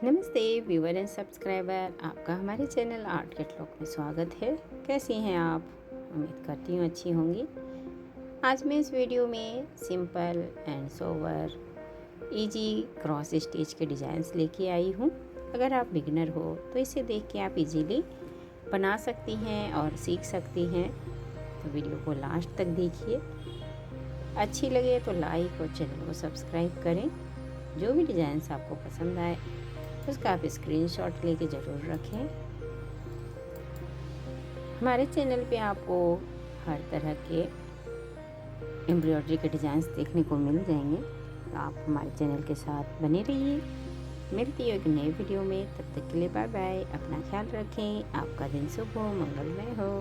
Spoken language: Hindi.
नमस्ते व्यूवर एंड सब्सक्राइबर, आपका हमारे चैनल आर्ट केटलॉक में स्वागत है। कैसी हैं आप? उम्मीद करती हूँ अच्छी होंगी। आज मैं इस वीडियो में simple and so very easy cross stitch के डिज़ाइंस लेके आई हूँ। अगर आप बिगिनर हो तो इसे देख के आप इजीली बना सकती हैं और सीख सकती हैं। तो वीडियो को लास्ट तक देखिए। अच्छी लगे तो लाइक और चैनल को सब्सक्राइब करें। जो भी डिज़ाइंस आपको पसंद आए उसका आप स्क्रीनशॉट लेके ज़रूर रखें। हमारे चैनल पे आपको हर तरह के एम्ब्रॉयडरी के डिज़ाइंस देखने को मिल जाएंगे। तो आप हमारे चैनल के साथ बने रहिए। मिलती है एक नए वीडियो में, तब तक के लिए बाय बाय। अपना ख्याल रखें। आपका दिन शुभ हो, मंगलमय हो।